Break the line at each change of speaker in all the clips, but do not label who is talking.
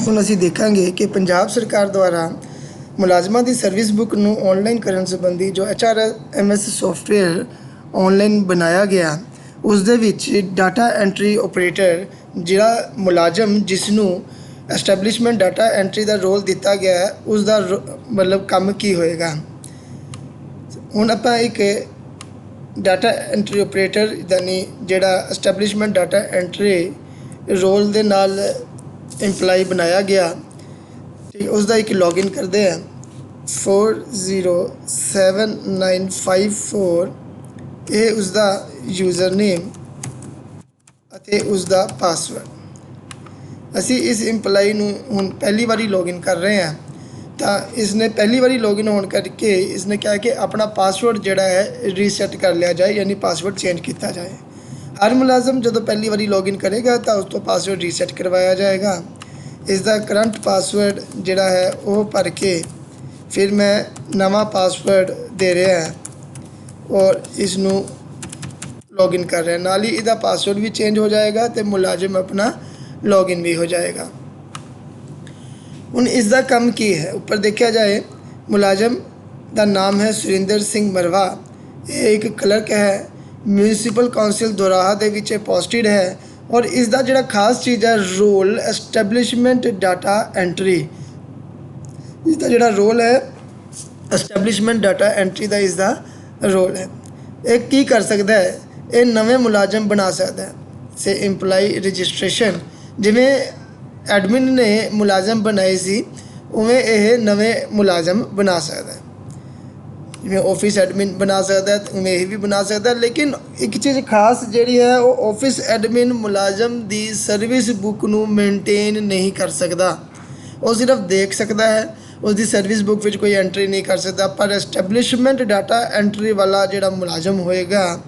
ਹੁਣ ਅਸੀਂ ਦੇਖਾਂਗੇ ਕਿ ਪੰਜਾਬ ਸਰਕਾਰ ਦੁਆਰਾ ਮੁਲਾਜ਼ਮਾਂ ਦੀ ਸਰਵਿਸ ਬੁੱਕ ਨੂੰ ਆਨਲਾਈਨ ਕਰਨ ਸੰਬੰਧੀ ਜੋ HRMS ਸੌਫਟਵੇਅਰ ਆਨਲਾਈਨ ਬਣਾਇਆ ਗਿਆ, ਉਸ ਦੇ ਵਿੱਚ ਡਾਟਾ ਐਂਟਰੀ ਆਪਰੇਟਰ ਜਿਹੜਾ ਮੁਲਾਜ਼ਮ ਜਿਸ ਨੂੰ ਐਸਟੈਬਲਿਸ਼ਮੈਂਟ ਡਾਟਾ ਐਂਟਰੀ ਦਾ ਰੋਲ ਦਿੱਤਾ ਗਿਆ ਹੈ, ਉਸ ਦਾ ਮਤਲਬ ਕੰਮ ਕੀ ਹੋਏਗਾ। ਹੁਣ ਆਪਾਂ ਇੱਕ ਡਾਟਾ ਐਂਟਰੀ ਆਪਰੇਟਰ ਯਾਨੀ ਜਿਹੜਾ ਐਸਟੈਬਲਿਸ਼ਮੈਂਟ ਡਾਟਾ ਐਂਟਰੀ ਰੋਲ ਦੇ ਨਾਲ ਇੰਪਲਾਈ ਬਣਾਇਆ ਗਿਆ ਤੇ ਉਸ ਦਾ ਇੱਕ ਲੌਗਇਨ ਕਰਦੇ ਹਾਂ 407954 ਇਹ ਉਸ ਦਾ ਯੂਜ਼ਰ ਨੇਮ ਅਤੇ ਉਸ ਦਾ ਪਾਸਵਰਡ। ਅਸੀਂ ਇਸ ਇੰਪਲਾਈ ਨੂੰ ਹੁਣ ਪਹਿਲੀ ਵਾਰੀ ਲੌਗਇਨ ਕਰ ਰਹੇ ਹਾਂ ਤਾਂ ਇਸਨੇ ਪਹਿਲੀ ਵਾਰੀ ਲੌਗਇਨ ਹੋਣ ਕਰਕੇ ਇਸਨੇ ਕਿਹਾ ਕਿ ਆਪਣਾ ਪਾਸਵਰਡ ਜਿਹੜਾ ਹੈ ਰੀਸੈਟ ਕਰ ਲਿਆ ਜਾਏ, ਯਾਨੀ ਪਾਸਵਰਡ ਚੇਂਜ ਕੀਤਾ ਜਾਏ। हर मुलाजम जो पहली बारी लॉगिन करेगा तो उस तो पासवर्ड रीसैट करवाया जाएगा। इसका करंट पासवर्ड जोड़ा है वो भर के फिर मैं नवा पासवर्ड दे रहा है और इसनू लॉगिन कर रहे हैं, नाल ही इसका पासवर्ड भी चेंज हो जाएगा तो मुलाजिम अपना लॉगिन भी हो जाएगा। हुण इसका काम की है, ऊपर देखा जाए मुलाजिम का नाम है सुरिंदर सिंह मरवा, ये एक क्लर्क है म्यूनसिपल कौंसिल दोराहा दे विच पोस्टेड है और इसका जिहड़ा खास चीज़ है रोल एस्टैबलिशमेंट डाटा एंट्री। इसका जिहड़ा रोल है एस्टैबलिशमेंट डाटा एंट्री का इसका रोल है। एक की कर सकता है, ये नवे मुलाजम बना सकता है से इंप्लाई रजिस्ट्रेशन जिमें एडमिन ने मुलाजम बनाए सी उवें यह नवे मुलाजम बना सकता है। जिमें ऑफिस एडमिन बना सकता है उमें यही भी बना सकता है, लेकिन एक चीज़ खास जी है वो ऑफिस एडमिन मुलाजम की सर्विस बुक नू मेनटेन नहीं कर सकता, वो सिर्फ देख सकता है, उसकी सर्विस बुक में कोई एंट्री नहीं कर सकता। पर एस्टैबलिशमेंट डाटा एंट्री वाला जोड़ा मुलाजम होएगा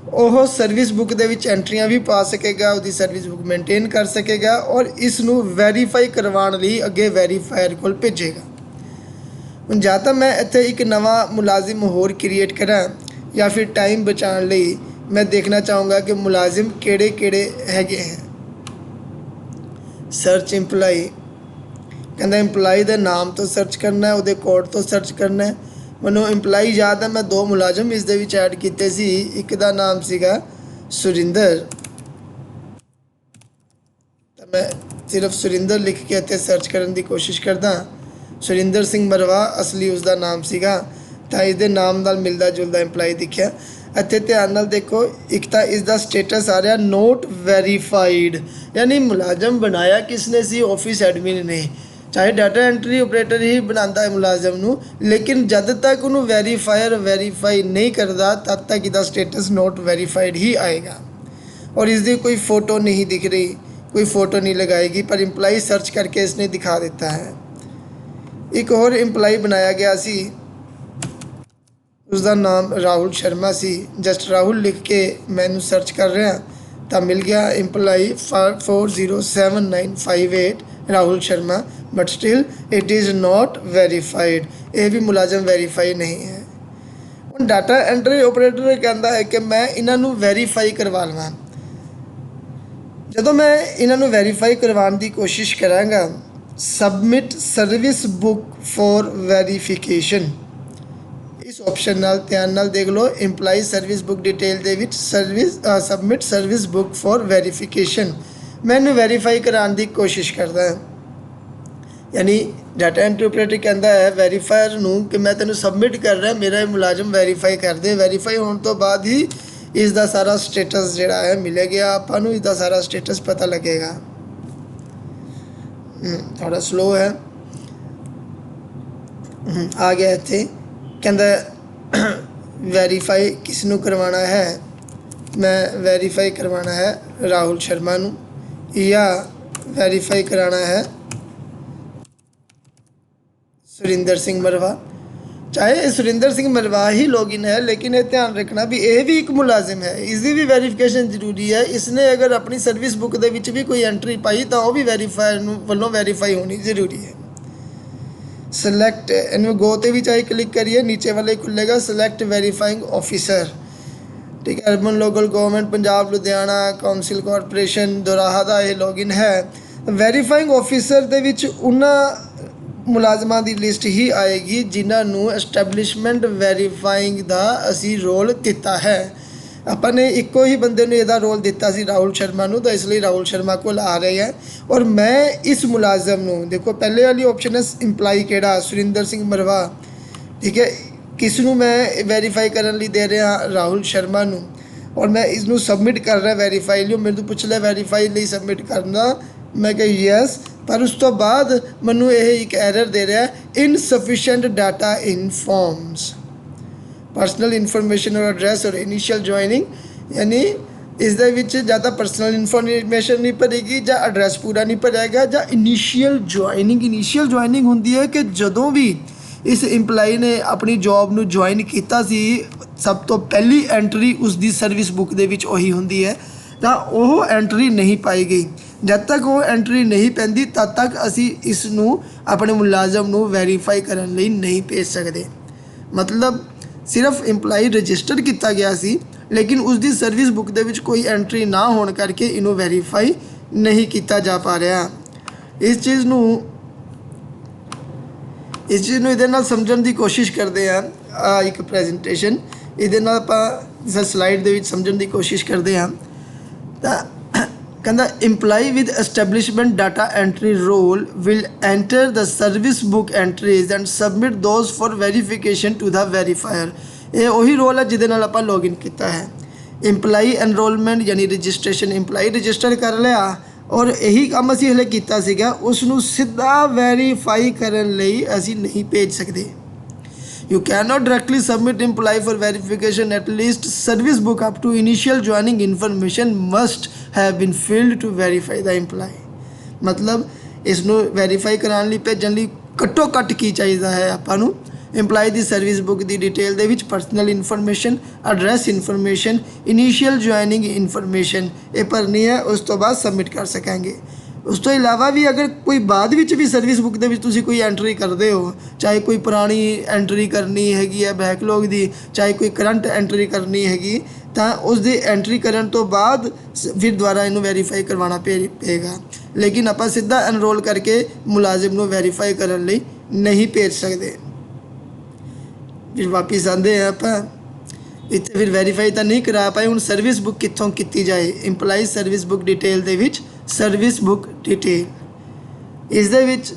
वह सर्विस बुक दे विच एंट्रियां भी पा सकेगा, उसकी सर्विस बुक मेनटेन कर सकेगा और इसनू वैरीफाई करवाने लई अगे वैरीफायर को भेजेगा। ਹੁਣ ਜਾਂ ਤਾਂ मैं ਇੱਥੇ एक नवा मुलाजिम होर क्रिएट करा या फिर टाइम बचाने ਲਈ मैं देखना चाहूँगा कि मुलाजिम केड़े केड़े हैगे हैं। सर्च इंप्लाई कहता इंप्लाई के नाम तो सर्च करना है, वो कोड तो सर्च करना है। मैनू इंप्लाई याद है, मैं दो मुलाजिम इस दे विच ऐड कीते सी, एक दा नाम सीगा सुरिंदर, तो मैं सिर्फ सुरिंदर लिख के इत्थे सर्च करने की कोशिश करदा। सुरिंदर सिंह मरवा असली उसका नाम सीगा, तो इसके नाम नाल मिलता जुलता इंप्लाई दिखा। इत्थे ध्यान नाल देखो, एक तो इसका स्टेटस आ रहा नोट वैरीफाइड, यानी मुलाजम बनाया किसने सी, ऑफिस एडमिन ने। चाहे डाटा एंट्री ऑपरेटर ही बनाता है मुलाजम नू, लेकिन जब तक उन्होंने वैरीफायर वैरीफाई नहीं करता तब तक इसका स्टेटस नोट वैरीफाइड ही आएगा। और इसकी कोई फ़ोटो नहीं दिख रही, कोई फ़ोटो नहीं लगाएगी, पर इंप्लाई सर्च करके इसने दिखा देता है। एक और इंप्लाई बनाया गया सी, उसका नाम राहुल शर्मा सी, जस्ट राहुल लिख के मैंने सर्च कर रहा तो मिल गया imply 407958 Rahul Sharma, but still it is not verified, ये भी मुलाजम वेरीफाई नहीं है। हुण डाटा एंट्री ऑपरेटर कहता है कि मैं इन्हों वेरीफाई करवा लवां। जदों मैं इन्हों वेरीफाई करवाने की कोशिश करांगा, submit service book for verification, इस ऑप्शन नाल ध्यान नाल देख लो, इंप्लाई सर्विस बुक डिटेल दे विच service submit service book for verification मैनू वेरीफाई कराने की कोशिश करता है। यानी डाटा एंट्री ऑपरेटर कहता है वेरीफायर नू कि मैं तेनू सबमिट कर रहा, मेरा मुलाजम वेरीफाई कर दे। वेरीफाई होने तो बाद ही इसका सारा स्टेटस जोड़ा है मिलेगा, आपानू इसका सारा स्टेटस पता लगेगा। थोड़ा स्लो है, आ गया इत्थे कहता वेरीफाई किसनू करवाना है, मैं वेरीफाई करवाना है राहुल शर्मा नू या वेरीफाई कराना है सुरिंदर सिंह मरवा। चाहे सुरिंदर सिंह मरवा ही लॉगिन है, लेकिन ये ध्यान रखना भी यह भी एक मुलाजिम है, इसकी भी वेरीफिकेशन जरूरी है। इसने अगर अपनी सर्विस बुक दे विच भी कोई एंट्री पाई तो वह भी वेरीफायर वालों वेरीफाई होनी जरूरी है। सिलेक्ट इनमें गो ते भी चाहे क्लिक करिए, नीचे वाले खुलेगा सिलेक्ट वेरीफाइंग ऑफिसर, ठीक है। Urban local government Punjab Ludhiana council corporation दोराहा का यह लॉगिन है। ਵੈਰੀਫਾਈਂਗ ਆਫਿਸਰ ਦੇ ਵਿੱਚ ਉਹਨਾਂ ਮੁਲਾਜ਼ਮਾਂ ਦੀ ਲਿਸਟ ਹੀ ਆਏਗੀ ਜਿਨ੍ਹਾਂ ਨੂੰ ਐਸਟੈਬਲਿਸ਼ਮੈਂਟ ਵੈਰੀਫਾਈਂਗ ਦਾ ਅਸੀਂ ਰੋਲ ਦਿੱਤਾ ਹੈ। ਆਪਾਂ ਨੇ ਇੱਕੋ ਹੀ ਬੰਦੇ ਨੂੰ ਇਹਦਾ ਰੋਲ ਦਿੱਤਾ ਸੀ, ਰਾਹੁਲ ਸ਼ਰਮਾ ਨੂੰ, ਤਾਂ ਇਸ ਲਈ ਰਾਹੁਲ ਸ਼ਰਮਾ ਕੋਲ ਆ ਰਹੇ ਹੈ। ਔਰ ਮੈਂ ਇਸ ਮੁਲਾਜ਼ਮ ਨੂੰ ਦੇਖੋ, ਪਹਿਲੇ ਵਾਲੀ ਆਪਸ਼ਨ ਹੈ ਇੰਪਲਾਈ ਕਿਹੜਾ, ਸੁਰਿੰਦਰ ਸਿੰਘ ਮਰਵਾ, ਠੀਕ ਹੈ। ਕਿਸ ਨੂੰ ਮੈਂ ਵੈਰੀਫਾਈ ਕਰਨ ਲਈ ਦੇ ਰਿਹਾ, ਰਾਹੁਲ ਸ਼ਰਮਾ ਨੂੰ। ਔਰ ਮੈਂ ਇਸ ਨੂੰ ਸਬਮਿਟ ਕਰ ਰਿਹਾ ਵੈਰੀਫਾਈ ਲਈ। ਮੇਰੇ ਤੋਂ ਪੁੱਛ ਲਿਆ ਵੈਰੀਫਾਈ ਲਈ ਸਬਮਿਟ ਕਰਨਾ, ਮੈਂ ਕਿਹਾ ਯੈਸ। ਪਰ ਉਸ ਤੋਂ ਬਾਅਦ ਮੈਨੂੰ ਇਹ ਇੱਕ ਐਰਰ ਦੇ ਰਿਹਾ, ਇਨਸਫੀਸ਼ੀਐਂਟ ਡਾਟਾ ਇਨ ਫॉर्म्स, ਪਰਸਨਲ ਇਨਫੋਰਮੇਸ਼ਨ ਔਰ ਐਡਰੈਸ ਔਰ ਇਨੀਸ਼ੀਅਲ ਜੁਆਇਨਿੰਗ। ਯਾਨੀ ਇਸ ਦੇ ਵਿੱਚ ਜਾਂ ਤਾਂ ਪਰਸਨਲ ਇਨਫੋਰਮੇਸ਼ਨ ਨਹੀਂ ਭਰੇਗੀ, ਜਾਂ ਐਡਰੈਸ ਪੂਰਾ ਨਹੀਂ ਭਰਿਆ, ਜਾਂ ਇਨੀਸ਼ੀਅਲ ਜੁਆਇਨਿੰਗ ਹੁੰਦੀ ਹੈ ਕਿ ਜਦੋਂ ਵੀ ਇਸ ਇੰਪਲਾਈ ਨੇ ਆਪਣੀ ਜੌਬ ਨੂੰ ਜੁਆਇਨ ਕੀਤਾ ਸੀ, ਸਭ ਤੋਂ ਪਹਿਲੀ ਐਂਟਰੀ ਉਸ ਦੀ ਸਰਵਿਸ ਬੁੱਕ ਦੇ ਵਿੱਚ ਉਹੀ ਹੁੰਦੀ ਹੈ, ਤਾਂ ਉਹ ਐਂਟਰੀ ਨਹੀਂ ਪਾਈ ਗਈ। ਜਦ ਤੱਕ ਉਹ ਐਂਟਰੀ ਨਹੀਂ ਪੈਂਦੀ ਤਦ ਤੱਕ ਅਸੀਂ ਇਸ ਨੂੰ, ਆਪਣੇ ਮੁਲਾਜ਼ਮ ਨੂੰ ਵੈਰੀਫਾਈ ਕਰਨ ਲਈ ਨਹੀਂ ਭੇਜ ਸਕਦੇ। ਮਤਲਬ ਸਿਰਫ ਇੰਪਲਾਈ ਰਜਿਸਟਰ ਕੀਤਾ ਗਿਆ ਸੀ, ਲੇਕਿਨ ਉਸ ਦੀ ਸਰਵਿਸ ਬੁੱਕ ਦੇ ਵਿੱਚ ਕੋਈ ਐਂਟਰੀ ਨਾ ਹੋਣ ਕਰਕੇ ਇਹਨੂੰ ਵੈਰੀਫਾਈ ਨਹੀਂ ਕੀਤਾ ਜਾ ਪਾ ਰਿਹਾ। ਇਸ ਚੀਜ਼ ਨੂੰ ਇਹਦੇ ਨਾਲ ਸਮਝਣ ਦੀ ਕੋਸ਼ਿਸ਼ ਕਰਦੇ ਹਾਂ। ਇੱਕ ਪ੍ਰੈਜੈਂਟੇਸ਼ਨ ਇਹਦੇ ਨਾਲ ਆਪਾਂ ਸਲਾਈਡ ਦੇ ਵਿੱਚ ਸਮਝਣ ਦੀ ਕੋਸ਼ਿਸ਼ ਕਰਦੇ ਹਾਂ। ਤਾਂ ਕਹਿੰਦਾ employee with establishment data entry role will enter the service book entries and submit those for verification to the verifier. ਇਹ ਉਹੀ ਰੋਲ ਹੈ ਜਿਹਦੇ ਨਾਲ ਆਪਾਂ ਲੌਗਇਨ ਕੀਤਾ ਹੈ। ਇੰਪਲਾਈ ਐਨਰੋਲਮੈਂਟ ਯਾਨੀ ਰਜਿਸਟ੍ਰੇਸ਼ਨ, ਇੰਪਲਾਈ ਰਜਿਸਟਰ ਕਰ ਲਿਆ ਔਰ ਇਹੀ ਕੰਮ ਅਸੀਂ ਹਲੇ ਕੀਤਾ ਸੀਗਾ, ਉਸ ਨੂੰ ਸਿੱਧਾ ਵੈਰੀਫਾਈ ਕਰਨ ਲਈ ਅਸੀਂ ਨਹੀਂ ਭੇਜ ਸਕਦੇ। You cannot directly submit employee for verification. At least service book up to initial joining information must have been filled to verify the employee. मतलब ਇਸ ਨੂੰ ਵੈਰੀਫਾਈ ਕਰਾਉਣ ਲਈ ਭੇਜਣ ਲਈ ਘੱਟੋ ਘੱਟ ਕੀ ਚਾਹੀਦਾ ਹੈ ਆਪਾਂ ਨੂੰ, ਇੰਪਲਾਈ ਦੀ ਸਰਵਿਸ ਬੁੱਕ ਦੀ ਡਿਟੇਲ ਦੇ ਵਿੱਚ personal information, address information, initial joining information ਇਹ ਭਰਨੀ ਹੈ। ਉਸ ਤੋਂ ਬਾਅਦ ਸਬਮਿਟ ਕਰ ਸਕਾਂਗੇ। ਉਸ ਤੋਂ ਇਲਾਵਾ ਵੀ ਅਗਰ ਕੋਈ ਬਾਅਦ ਵਿੱਚ ਵੀ ਸਰਵਿਸ ਬੁੱਕ ਦੇ ਵਿੱਚ ਤੁਸੀਂ ਕੋਈ ਐਂਟਰੀ ਕਰਦੇ ਹੋ, ਚਾਹੇ ਕੋਈ ਪੁਰਾਣੀ ਐਂਟਰੀ ਕਰਨੀ ਹੈਗੀ ਹੈ ਬੈਕਲੌਗ ਦੀ, ਚਾਹੇ ਕੋਈ ਕਰੰਟ ਐਂਟਰੀ ਕਰਨੀ ਹੈਗੀ, ਤਾਂ ਉਸ ਦੀ ਐਂਟਰੀ ਕਰਨ ਤੋਂ ਬਾਅਦ ਫਿਰ ਦੁਬਾਰਾ ਇਹਨੂੰ ਵੈਰੀਫਾਈ ਕਰਵਾਉਣਾ ਪਏਗਾ। ਲੇਕਿਨ ਆਪਾਂ ਸਿੱਧਾ ਐਨਰੋਲ ਕਰਕੇ ਮੁਲਾਜ਼ਮ ਨੂੰ ਵੈਰੀਫਾਈ ਕਰਨ ਲਈ ਨਹੀਂ ਭੇਜ ਸਕਦੇ। ਫਿਰ ਵਾਪਿਸ ਆਉਂਦੇ ਹਾਂ ਆਪਾਂ ਇੱਥੇ, ਫਿਰ ਵੈਰੀਫਾਈ ਤਾਂ ਨਹੀਂ ਕਰਾ ਪਾਏ। ਹੁਣ ਸਰਵਿਸ ਬੁੱਕ ਕਿੱਥੋਂ ਕੀਤੀ ਜਾਏ? ਇੰਪਲਾਈ ਸਰਵਿਸ ਬੁੱਕ ਡਿਟੇਲ ਦੇ ਵਿੱਚ ਸਰਵਿਸ ਬੁੱਕ ਡਿਟੇਲ, ਇਸ ਦੇ ਵਿੱਚ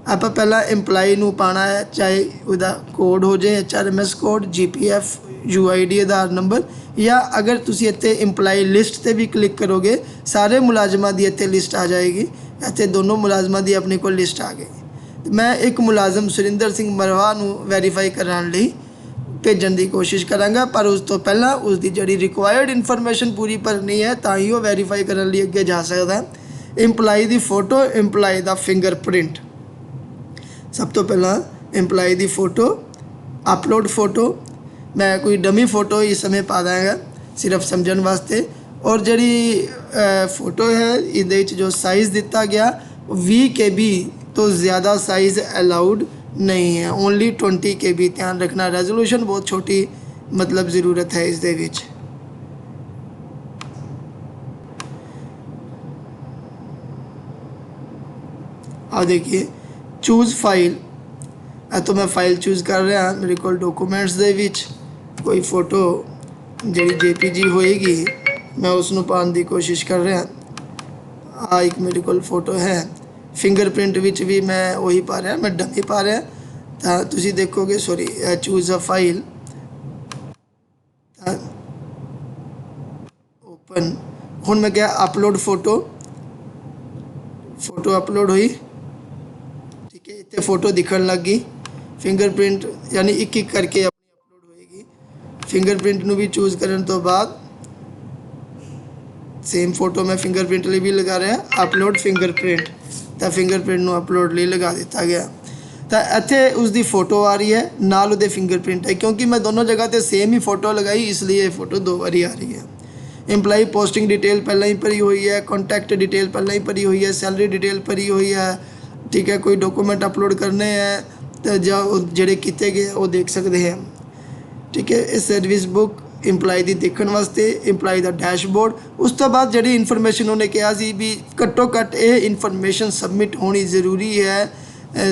ਆਪਾਂ ਪਹਿਲਾਂ ਇੰਪਲਾਈ ਨੂੰ ਪਾਉਣਾ ਹੈ, ਚਾਹੇ ਉਹਦਾ ਕੋਡ ਹੋ ਜਾਏ HRMS ਕੋਡ, GPF, UID, ਆਧਾਰ ਨੰਬਰ, ਜਾਂ ਅਗਰ ਤੁਸੀਂ ਇੱਥੇ ਇੰਪਲਾਈ ਲਿਸਟ 'ਤੇ ਵੀ ਕਲਿੱਕ ਕਰੋਗੇ ਸਾਰੇ ਮੁਲਾਜ਼ਮਾਂ ਦੀ ਇੱਥੇ ਲਿਸਟ ਆ ਜਾਏਗੀ। ਇੱਥੇ ਦੋਨੋਂ ਮੁਲਾਜ਼ਮਾਂ ਦੀ ਆਪਣੇ ਕੋਲ ਲਿਸਟ ਆ ਗਈ। ਮੈਂ ਇੱਕ ਮੁਲਾਜ਼ਮ ਸੁਰਿੰਦਰ ਸਿੰਘ ਮਰਵਾ ਨੂੰ ਵੈਰੀਫਾਈ ਕਰਨ ਲਈ ਭੇਜਣ ਦੀ ਕੋਸ਼ਿਸ਼ ਕਰਾਂਗਾ, ਪਰ ਉਸ ਤੋਂ ਪਹਿਲਾਂ ਉਸ ਦੀ ਜਿਹੜੀ ਰਿਕੁਆਇਰਡ ਇਨਫੋਰਮੇਸ਼ਨ ਪੂਰੀ ਭਰਨੀ ਹੈ ਤਾਂ ਹੀ ਉਹ ਵੈਰੀਫਾਈ ਕਰਨ ਲਈ ਅੱਗੇ ਜਾ ਸਕਦਾ। ਇੰਪਲਾਈ ਦੀ ਫੋਟੋ, ਇੰਪਲਾਈ ਦਾ ਫਿੰਗਰਪ੍ਰਿੰਟ। ਸਭ ਤੋਂ ਪਹਿਲਾਂ ਇੰਪਲਾਈ ਦੀ ਫੋਟੋ, ਅਪਲੋਡ ਫੋਟੋ। ਮੈਂ ਕੋਈ ਡਮੀ ਫੋਟੋ ਇਸ ਸਮੇਂ ਪਾ ਦਾਂਗਾ ਸਿਰਫ ਸਮਝਣ ਵਾਸਤੇ। ਔਰ ਜਿਹੜੀ ਫੋਟੋ ਹੈ ਇਹਦੇ ਵਿੱਚ ਜੋ ਸਾਈਜ਼ ਦਿੱਤਾ ਗਿਆ 20 KB ਤੋਂ ज़्यादा साइज़ अलाउड नहीं है, ओनली 20 KB। ध्यान रखना, रेजोल्यूशन बहुत छोटी मतलब ज़रूरत है इस दे विच। आ देखिए चूज़ फाइल, तो मैं फाइल चूज़ कर रहा, मेरे को डॉक्यूमेंट्स दे विच कोई फोटो जी JPG होएगी मैं उसनों पाने की कोशिश कर रहा। आ एक मेरे को फोटो है। फिंगरप्रिंट विच भी मैं वही पा रहा, मैं डमी पा रहा। तो तुसी देखोगे, sorry, choose a file, open. हुण मैं क्या अपलोड फोटो अपलोड हुई, ठीक है। इतने फोटो दिखण लग गई। फिंगरप्रिंट यानी एक एक करके अपनी अपलोड होएगी। फिंगरप्रिंट नू भी चूज़ करने तो बाद सेम फोटो मैं फिंगरप्रिंट लिए भी लगा रहा, अपलोड फिंगरप्रिंट। तो फिंगरप्रिंट नू अपलोड लिए लगा दिता गया। तो इत्थे उसकी फोटो आ रही है, नाल उहदे फिंगरप्रिंट है, क्योंकि मैं दोनों जगह पर सेम ही फोटो लगाई इसलिए ये फोटो दो बारी आ रही है। इंप्लाई पोस्टिंग डिटेल पहले ही भरी हुई है, कॉन्टैक्ट डिटेल पहले ही भरी हुई है, सैलरी डिटेल भरी हुई है, ठीक है। कोई डॉक्यूमेंट अपलोड करने हैं तो जो जेडे किए गए वो देख सकते हैं, ठीक है। इस सर्विस बुक ਇੰਪਲਾਈ ਦੀ ਦੇਖਣ ਵਾਸਤੇ, ਇੰਪਲਾਈ ਦਾ ਡੈਸ਼ਬੋਰਡ। ਉਸ ਤੋਂ ਬਾਅਦ ਜਿਹੜੀ ਇਨਫੋਰਮੇਸ਼ਨ ਉਹਨੇ ਕਿਹਾ ਸੀ ਵੀ ਘੱਟੋ ਘੱਟ ਇਹ ਇਨਫੋਰਮੇਸ਼ਨ ਸਬਮਿਟ ਹੋਣੀ ਜ਼ਰੂਰੀ ਹੈ,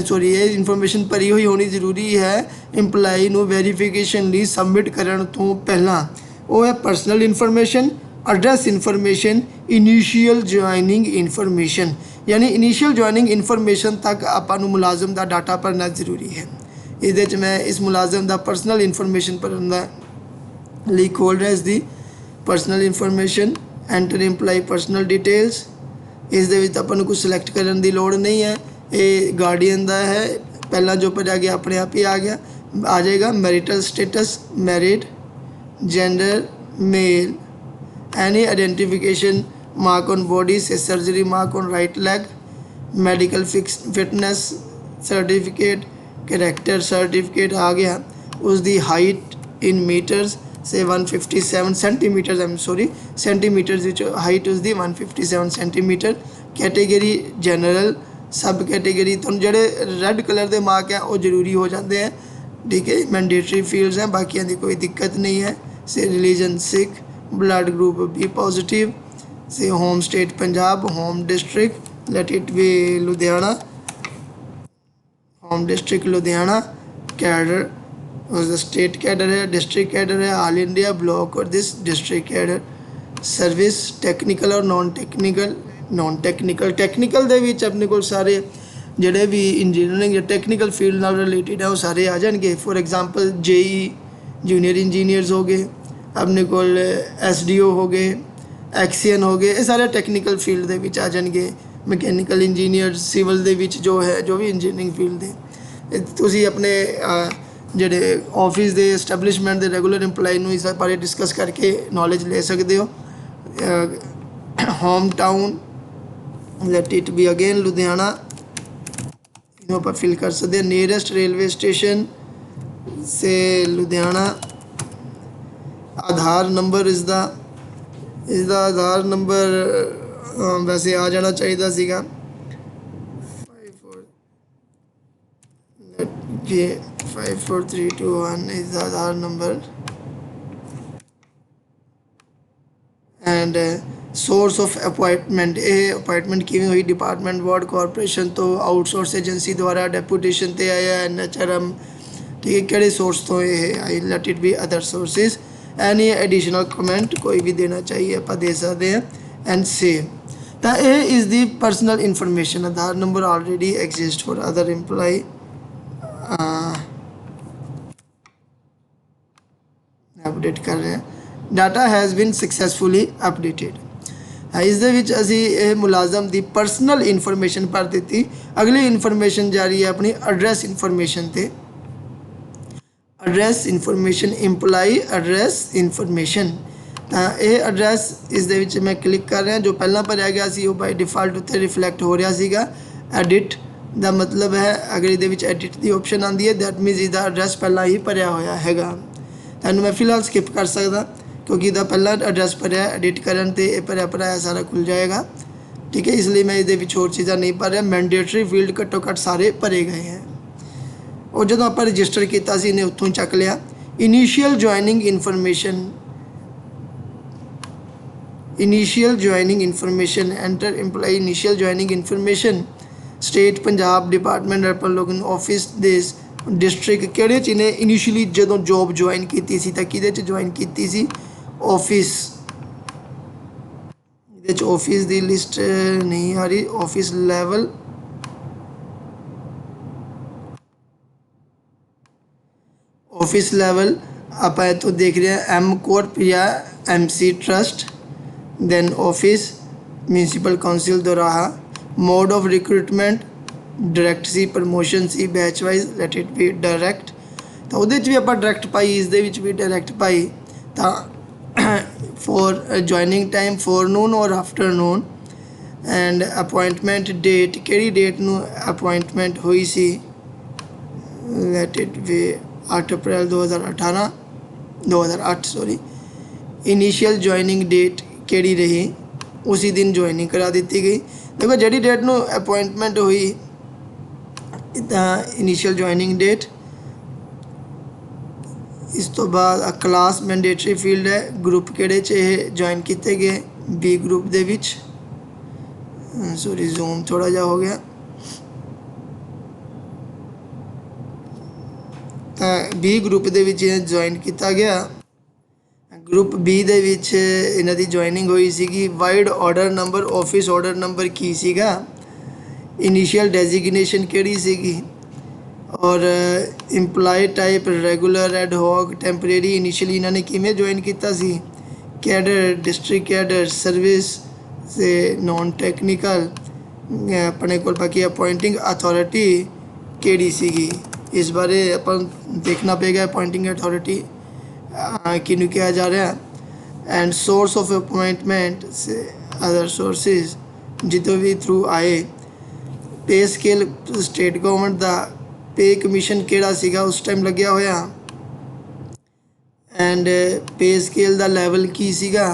ਸੌਰੀ ਇਹ ਇਨਫੋਰਮੇਸ਼ਨ ਭਰੀ ਹੋਈ ਹੋਣੀ ਜ਼ਰੂਰੀ ਹੈ ਇੰਪਲਾਈ ਨੂੰ ਵੈਰੀਫਿਕੇਸ਼ਨ ਲਈ ਸਬਮਿਟ ਕਰਨ ਤੋਂ ਪਹਿਲਾਂ। ਉਹ ਹੈ personal information, address information, initial joining information. यानी इनीशियल जॉइनिंग इन्फॉर्मेशन तक आपां मुलाजम का डाटा भरना जरूरी है। ये मैं इस मुलाजम का परसनल इन्फॉर्मेशन भरने लिए खोल रहा इसकी personal information, enter imply personal details. इस आपां कुछ सिलेक्ट करने की लोड़ नहीं है, ये गार्डियन का है, पहला जो भरया गया अपने आप ही आ जाएगा। Marital status married, gender male, any identification mark on body say surgery mark on right leg, medical fitness certificate, character certificate आ गया। उसकी height in metres say 157 centimetre, I am sorry centimetres height उसकी 157 centimetre. Category general, sub category तो जोड़े red colour के mark हैं वो जरूरी हो जाते हैं, ठीक है, मैंडेटरी फील्ड्स हैं, बाकियों की कोई दिक्कत नहीं है। Say religion Sikh, blood group B positive, say home state Punjab, home district let it be Ludhiana, home district Ludhiana. Cadre उसका स्टेट कैडर है, डिस्ट्रिक्ट कैडर है, ऑल इंडिया ब्लॉक और this district cadre. Service technical और नॉन टैक्नीकल टैक्नीकल दे विच अपने को सारे जोड़े भी इंजीनियरिंग या टैक्नीकल फील्ड नाल रिलेटेड है वो सारे आ जाएंगे। For example JE junior engineers हो गए, अपने को SDO हो गए, एक्सीएन हो गए, ये सारे टैक्नीकल फील्ड के आ जाएंगे। मैकेनिकल इंजीनियर सिविल दे विच जो है जो भी इंजीनियरिंग फील्ड है, तुसी अपने जेडे ऑफिस के एस्टैबलिशमेंट के रेगूलर इंप्लाई इस बारे डिस्कस करके नॉलेज ले सकते हो। Home town late it be again Ludhiana, इन्हों आप फिल कर सकते हैं। नियरेस्ट रेलवे स्टेशन से लुधियाना। आधार नंबर इसका आधार नंबर वैसे आ जाना चाहिए सीगा 54321 इसका Aadhaar number. And source of appointment, ये अपॉइंटमेंट किवें हुई, डिपार्टमेंट बोर्ड कॉरपोरेशन तो, आउटसोर्स एजेंसी द्वारा डेपूटेशन ते आया, NHRM, ठीक है, किहड़े सोर्स तो ये आई, let it be other sources. Any additional comment कोई भी देना चाहिए आप दे सकते हैं। एंड सेव, तो ये is the personal information. Aadhaar number already exist for other employee. Update कर रहे हैं। Data has been successfully updated. इस असी मुलाजम की पर्सनल इन्फॉर्मेशन भर दी। अगली इन्फॉर्मेशन जा रही है अपनी एड्रैस इन्फॉर्मेशन ते। Address information, imply address information. तो यह एड्रैस इस मैं क्लिक कर रहा, जो पहला भरया गया सी वो बाय डिफॉल्ट उत्ते रिफ्लैक्ट हो रहा सीगा। एडिट का मतलब है अगर ये एडिट की ऑप्शन आती है दैट मीनस इसका एड्रैस पहला ही भरया होया हैगा। तो मैं फिलहाल स्किप कर सकता क्योंकि इसका पहला एड्रैस भरया, एडिट करन ते भरया भराया सारा खुल जाएगा, ठीक है, इसलिए मैं ये होर चीज़ा नहीं भर रहा। मैंडेटरी फील्ड घट्टो घट्ट सारे भरे गए हैं। और जो आप रजिस्टर किया इन्हें उत्थों चक लिया। Initial joining information, initial joining information, enter imply initial joining information. State Punjab, department urban local office देश, डिस्ट्रिक्ट किहड़े च इन्हें इनीशियली जो जॉब ज्वाइन की सी तां किहदे च ज्वाइन की सी, ऑफिस। ये ऑफिस की लिस्ट नहीं आ रही, ऑफिस लैवल, ऑफिस लैवल आप तो देख रहे हैं M कॉर्प या MC trust, then office municipal council Doraha. Mode of recruitment direct सी, प्रमोशन सी, batch wise, let it be direct. तो वो भी आप डायरैक्ट पाई, इस भी डायरैक्ट पाई। तो फॉर ज्वाइनिंग टाइम फॉरनून और आफ्टरनून। एंड अपॉइंटमेंट डेट, किहड़ी डेट नूं अपॉइंटमेंट हुई सी, let it be 8 April 2008 sorry. Initial joining date केड़ी रही, उसी दिन ज्वाइनिंग करा दी गई। देखो जी डेट नूं अपॉइंटमेंट हुई इनिशियल ज्वाइनिंग डेट इस तो बाद क्लास मैंडेटरी फील्ड है, ग्रुप किहड़े च ये ज्वाइन किए गए, बी ग्रुप दे विच, सॉरी जूम थोड़ा जा हो गया, बी ग्रुप दे विच ज्वाइन किया गया। ग्रुप बी दे विच इन्हां दी ज्वाइनिंग हुई सीगी। Vide order number, office order number की सीगा, इनिशियल डेजिग्नेशन किहड़ी सीगी, और employee type regular, ad hoc, temporary. Initially इन्होंने किमें ज्वाइन किया सी, cadre, district cadre, service say non technical. अपने को बाकी अपॉइंटिंग अथॉरिटी केड़ी सीगी, इस बारे अपन देखना पेगा अपॉइंटिंग अथॉरिटी किनू कहा जा रहा है। एंड सोर्स ऑफ अपॉइंटमेंट से अदर सोर्सेज जितों भी थ्रू आए। पे स्केल स्टेट गवर्नमेंट का पे कमीशन केड़ा सीगा उस टाइम लग्या होया, एंड पे स्केल का लैवल की सीगा,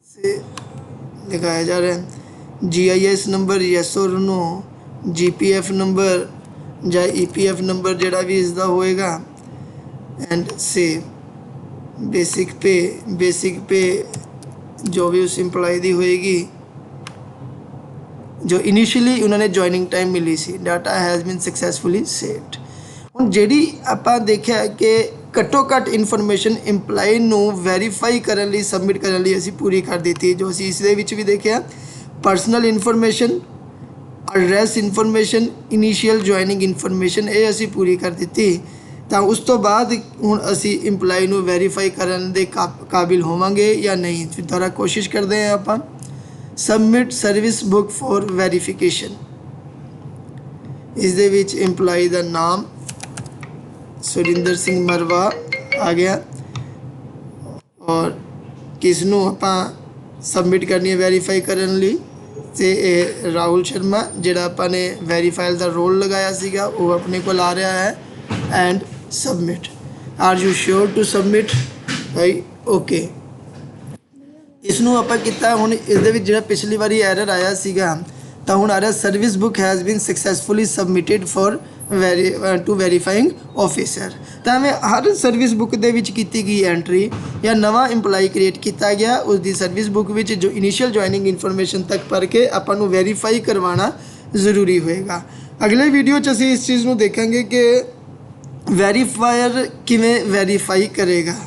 से दिखाया जा रहा है। GIS नंबर यस और नो, GPF नंबर या EPF नंबर जोड़ा भी इसका होएगा। एंड से बेसिक पे जो भी उस इंप्लॉय दी होएगी जो इनिशियली उन्होंने ज्वाइनिंग टाइम मिली सी। Data has been successfully saved. हुण जिहड़ी आपां देखिआ कि घट्टो घट्ट इन्फॉर्मेशन इंप्लॉय नूं वैरीफाई करन लई, सबमिट करन लई असीं पूरी कर दित्ती। जो असीं इस दे विच भी देखिआ, personal information, address information, initial joining information ये असीं पूरी कर दित्ती। ਤਾਂ ਉਸ ਤੋਂ ਬਾਅਦ ਹੁਣ ਅਸੀਂ ਇੰਪਲਾਈ ਨੂੰ ਵੈਰੀਫਾਈ ਕਰਨ ਦੇ ਕਾਬਿਲ ਹੋਵਾਂਗੇ ਜਾਂ ਨਹੀਂ। ਫਿਰ ਦੁਬਾਰਾ ਕੋਸ਼ਿਸ਼ ਕਰਦੇ ਹਾਂ ਆਪਾਂ। Submit service book for verification, इस दे विच इंप्लॉय का नाम सुरिंदर सिंह मरवा आ गया, और किसनों आपां सबमिट करनी है वैरीफाई करने लई, ते राहुल शर्मा जिहड़ा आपां ने वैरीफाइल का रोल लगाया सीगा वो अपने को आ रहा है। And submit, are you sure to submit भाई, ओके। इसनों आपां कीता। हुण इस दे विच जिहड़ा पिछली बारी एरर आया सीगा तां हुण आ रहा service book has been successfully submitted for to verifying officer. तां मैं हर सर्विस बुक दे विच कीती गई एंट्री या नवा इंप्लॉय क्रिएट किया गया उसकी सर्विस बुक विच जो इनिशियल ज्वाइनिंग इन्फॉर्मेशन तक पढ़ के आपां नूं वेरीफाई करवाना ज़रूरी होएगा। अगले वीडियो च असीं इस चीज़ नूं देखेंगे कि वेरीफायर किवें वेरीफाई करेगा।